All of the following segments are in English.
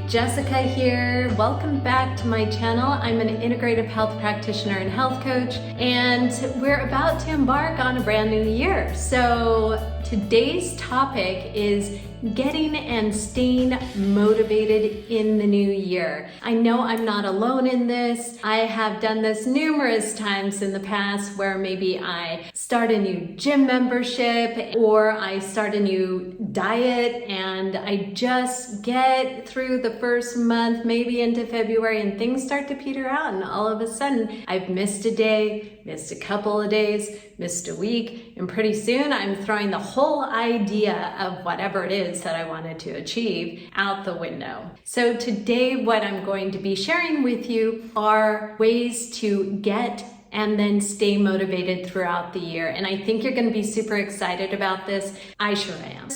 Jessica here. Welcome back to my channel. I'm an integrative health practitioner and health coach, and we're about to embark on a brand new year. So today's topic is getting and staying motivated in the new year. I know I'm not alone in this. I have done this numerous times in the past where maybe I start a new gym membership or I start a new diet and I just get through the first month, maybe into February, and things start to peter out, and all of a sudden I've missed a day, missed a couple of days, missed a week, and pretty soon I'm throwing the whole idea of whatever it is that I wanted to achieve out the window. So today what I'm going to be sharing with you are ways to get and then stay motivated throughout the year. And I think you're going to be super excited about this. I sure am.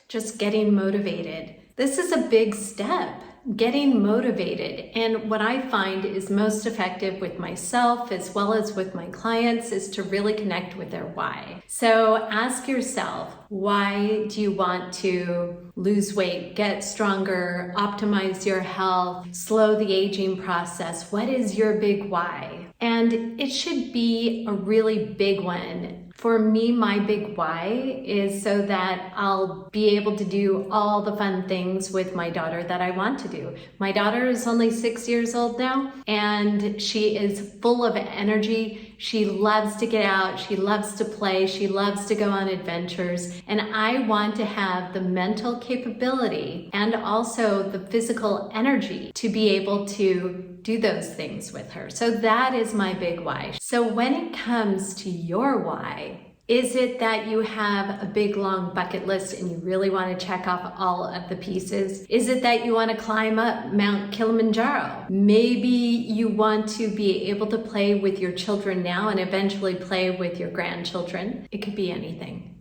Just getting motivated. This is a big step. Getting motivated, and what I find is most effective with myself as well as with my clients is to really connect with their why. So ask yourself, why do you want to lose weight, get stronger, optimize your health, slow the aging process? What is your big why? And it should be a really big one. For me, my big why is so that I'll be able to do all the fun things with my daughter that I want to do. My daughter is only 6 years old now, and she is full of energy. She loves to get out, she loves to play, she loves to go on adventures, and I want to have the mental capability and also the physical energy to be able to do those things with her. So that is my big why. So when it comes to your why, is it that you have a big long bucket list and you really want to check off all of the pieces? Is it that you want to climb up Mount Kilimanjaro? Maybe you want to be able to play with your children now and eventually play with your grandchildren. It could be anything.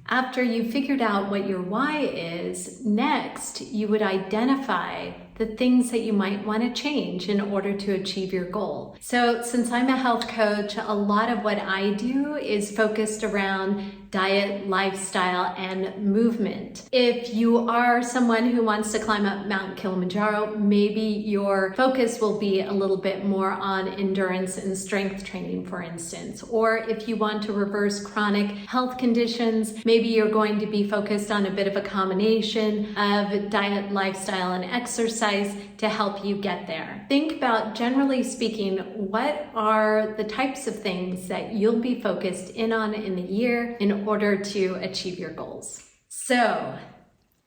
After you figured out what your why is, next you would identify the things that you might want to change in order to achieve your goal. So since I'm a health coach, a lot of what I do is focused around diet, lifestyle, and movement. If you are someone who wants to climb up Mount Kilimanjaro, maybe your focus will be a little bit more on endurance and strength training, for instance. Or if you want to reverse chronic health conditions, maybe you're going to be focused on a bit of a combination of diet, lifestyle, and exercise to help you get there. Think about, generally speaking, what are the types of things that you'll be focused in on in the year in order to achieve your goals. So,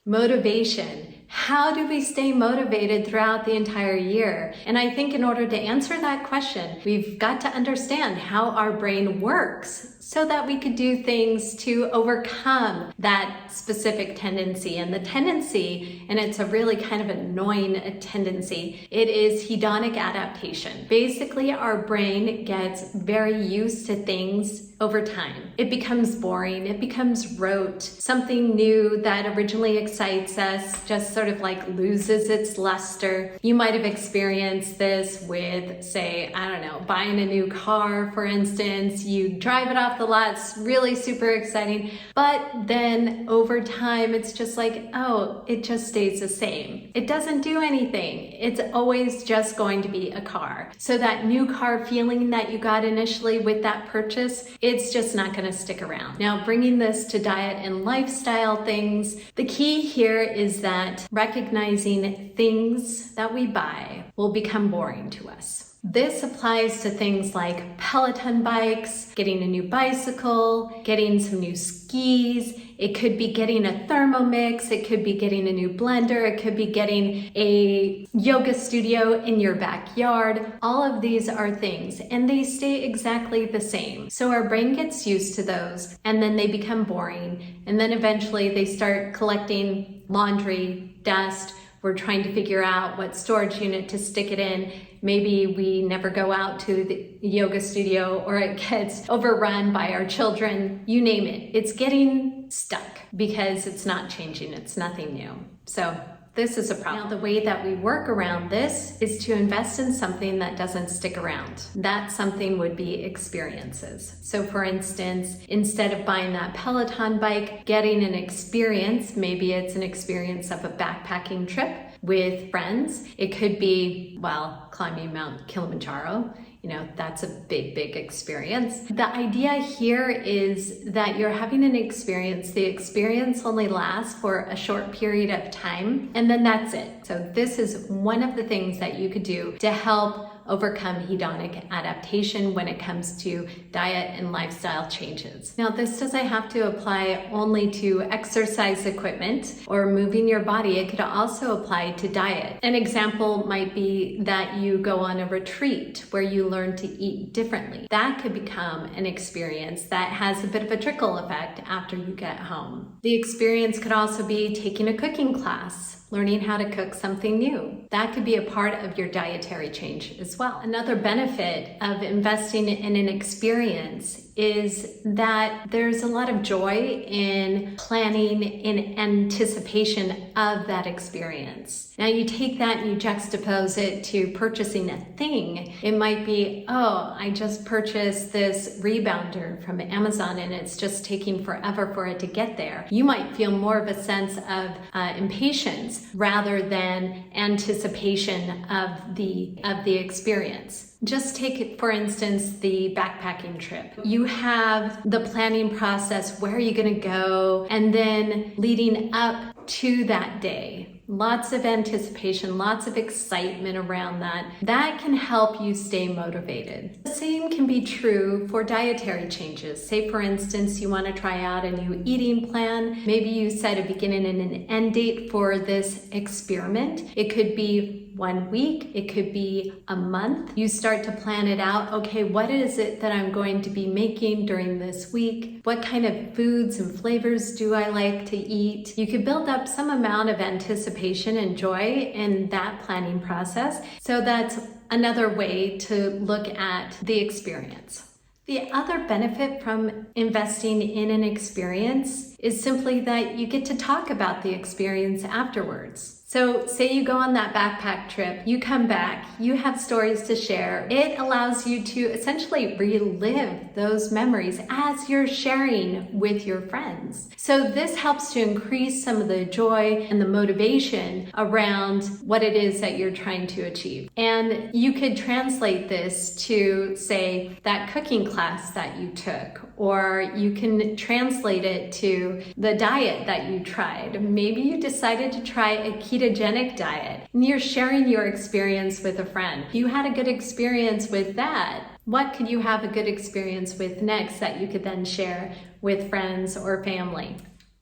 motivation. How do we stay motivated throughout the entire year? And I think in order to answer that question, we've got to understand how our brain works so that we could do things to overcome that specific tendency. And the tendency, and it's a really kind of annoying tendency, it is hedonic adaptation. Basically, our brain gets very used to things over time. It becomes boring, it becomes rote. Something new that originally excites us just sort of like loses its luster. You might have experienced this with, say, I don't know, buying a new car, for instance. You drive it off the lot, it's really super exciting, but then over time it's just like, oh, it just stays the same. It doesn't do anything. It's always just going to be a car. So that new car feeling that you got initially with that purchase, it's just not going to stick around. Now, bringing this to diet and lifestyle things, the key here is that recognizing things that we buy will become boring to us. This applies to things like Peloton bikes, getting a new bicycle, getting some new skis. It could be getting a Thermomix. It could be getting a new blender. It could be getting a yoga studio in your backyard. All of these are things, and they stay exactly the same. So our brain gets used to those, and then they become boring. And then eventually they start collecting laundry, dust. We're trying to figure out what storage unit to stick it in. Maybe we never go out to the yoga studio, or it gets overrun by our children. You name it. It's getting stuck because it's not changing. It's nothing new. So This is a problem. Now, the way that we work around this is to invest in something that doesn't stick around. That something would be experiences. So for instance, instead of buying that Peloton bike, getting an experience, maybe it's an experience of a backpacking trip with friends. It could be, well, climbing Mount Kilimanjaro. You know, that's a big, big experience. The idea here is that you're having an experience. The experience only lasts for a short period of time, and then that's it. So this is one of the things that you could do to help overcome hedonic adaptation when it comes to diet and lifestyle changes. Now, this doesn't have to apply only to exercise equipment or moving your body. It could also apply to diet. An example might be that you go on a retreat where you learn to eat differently. That could become an experience that has a bit of a trickle effect after you get home. The experience could also be taking a cooking class, learning how to cook something new. That could be a part of your dietary change as well. Another benefit of investing in an experience is that there's a lot of joy in planning in anticipation of that experience. Now you take that and you juxtapose it to purchasing a thing. It might be, oh, I just purchased this rebounder from Amazon and it's just taking forever for it to get there. You might feel more of a sense of impatience rather than anticipation of the experience. Just take, for instance, the backpacking trip. You have the planning process, where are you going to go, and then leading up to that day. Lots of anticipation, lots of excitement around that. That can help you stay motivated. The same can be true for dietary changes. Say, for instance, you want to try out a new eating plan. Maybe you set a beginning and an end date for this experiment. It could be 1 week, it could be a month. You start to plan it out. Okay, what is it that I'm going to be making during this week? What kind of foods and flavors do I like to eat? You could build up some amount of anticipation and joy in that planning process. So that's another way to look at the experience. The other benefit from investing in an experience is simply that you get to talk about the experience afterwards. So say you go on that backpack trip, you come back, you have stories to share. It allows you to essentially relive those memories as you're sharing with your friends. So this helps to increase some of the joy and the motivation around what it is that you're trying to achieve. And you could translate this to, say, that cooking class that you took, or you can translate it to the diet that you tried. Maybe you decided to try a ketogenic diet and you're sharing your experience with a friend. If you had a good experience with that, what could you have a good experience with next that you could then share with friends or family?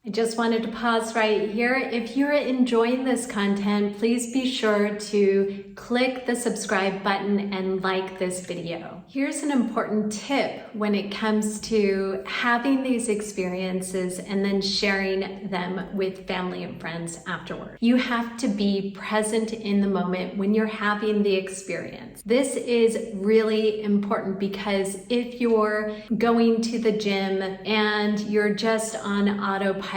I just wanted to pause right here. If you're enjoying this content, please be sure to click the subscribe button and like this video. Here's an important tip when it comes to having these experiences and then sharing them with family and friends afterward. You have to be present in the moment when you're having the experience. This is really important because if you're going to the gym and you're just on autopilot,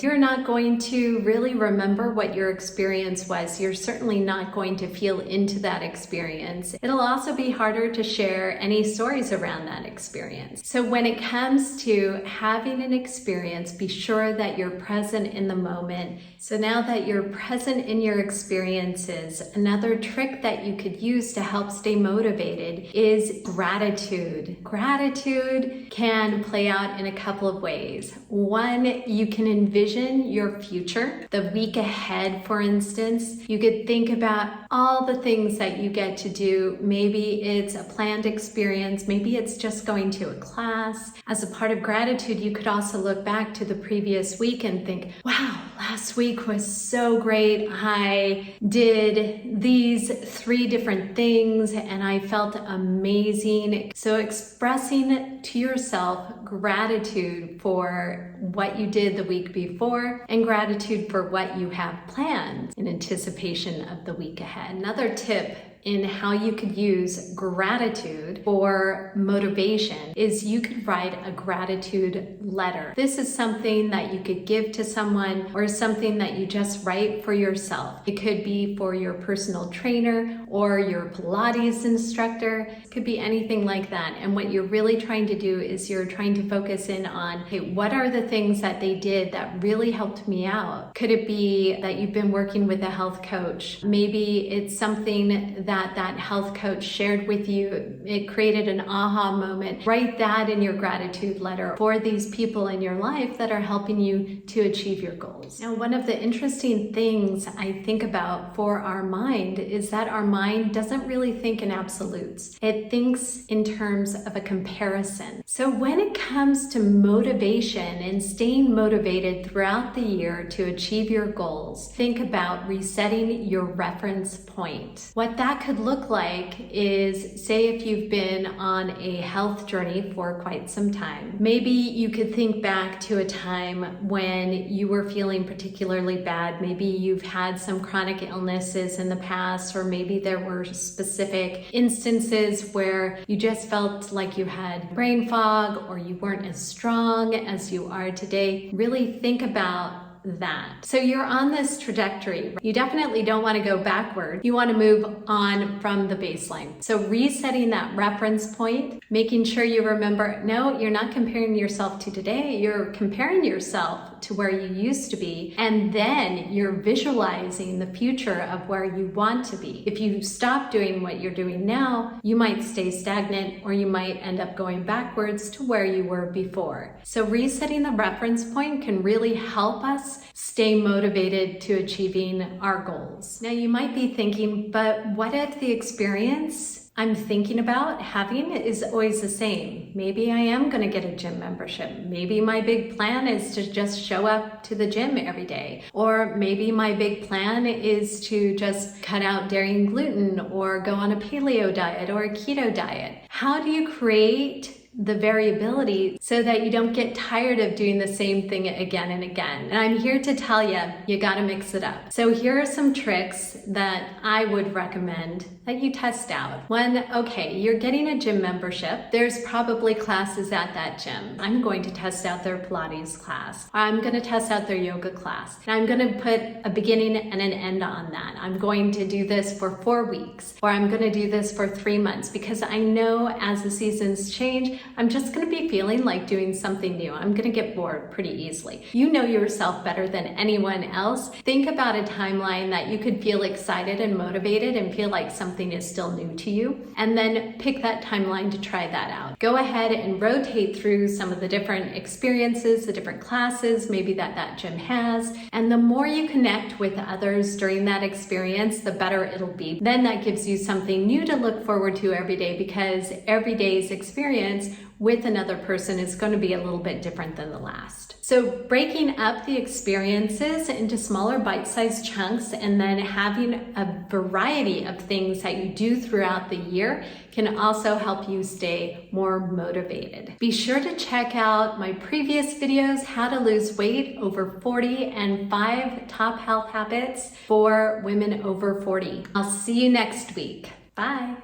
you're not going to really remember what your experience was. You're certainly not going to feel into that experience. It'll also be harder to share any stories around that experience. So when it comes to having an experience, be sure that you're present in the moment. So now that you're present in your experiences, another trick that you could use to help stay motivated is gratitude. Gratitude can play out in a couple of ways. One, you can envision your future, the week ahead, for instance. You could think about all the things that you get to do. Maybe it's a planned experience. Maybe it's just going to a class. As a part of gratitude, you could also look back to the previous week and think, wow, last week was so great. I did these 3 different things and I felt amazing. So expressing to yourself gratitude for what you did the week before and gratitude for what you have planned in anticipation of the week ahead. Another tip in how you could use gratitude for motivation is you could write a gratitude letter. This is something that you could give to someone or something that you just write for yourself. It could be for your personal trainer or your Pilates instructor. It could be anything like that. And what you're really trying to do is you're trying to focus in on, hey, what are the things that they did that really helped me out? Could it be that you've been working with a health coach? Maybe it's something that health coach shared with you. It created an aha moment. Write that in your gratitude letter for these people in your life that are helping you to achieve your goals. Now, one of the interesting things I think about for our mind is that our mind doesn't really think in absolutes. It thinks in terms of a comparison. So when it comes to motivation and staying motivated throughout the year to achieve your goals, think about resetting your reference point. What that could look like is, say if you've been on a health journey for quite some time, maybe you could think back to a time when you were feeling particularly bad. Maybe you've had some chronic illnesses in the past, or maybe there were specific instances where you just felt like you had brain fog or you weren't as strong as you are today. Really think about that. So you're on this trajectory. You definitely don't want to go backward. You want to move on from the baseline. So resetting that reference point, making sure you remember, no, you're not comparing yourself to today. You're comparing yourself to where you used to be. And then you're visualizing the future of where you want to be. If you stop doing what you're doing now, you might stay stagnant or you might end up going backwards to where you were before. So resetting the reference point can really help us stay motivated to achieving our goals. Now you might be thinking, but what if the experience I'm thinking about having is always the same? Maybe I am going to get a gym membership. Maybe my big plan is to just show up to the gym every day. Or maybe my big plan is to just cut out dairy and gluten or go on a paleo diet or a keto diet. How do you create the variability so that you don't get tired of doing the same thing again and again? And I'm here to tell you, you gotta mix it up. So here are some tricks that I would recommend that you test out. One, okay, you're getting a gym membership. There's probably classes at that gym. I'm going to test out their Pilates class. I'm gonna test out their yoga class. And I'm gonna put a beginning and an end on that. I'm going to do this for 4 weeks, or I'm gonna do this for 3 months, because I know as the seasons change, I'm just gonna be feeling like doing something new. I'm gonna get bored pretty easily. You know yourself better than anyone else. Think about a timeline that you could feel excited and motivated and feel like something is still new to you, and then pick that timeline to try that out. Go ahead and rotate through some of the different experiences, the different classes maybe that gym has, and the more you connect with others during that experience, the better it'll be. Then that gives you something new to look forward to every day, because every day's experience with another person is going to be a little bit different than the last. So breaking up the experiences into smaller bite-sized chunks and then having a variety of things that you do throughout the year can also help you stay more motivated. Be sure to check out my previous videos, how to lose weight over 40 and 5 top health habits for women over 40. I'll see you next week. Bye.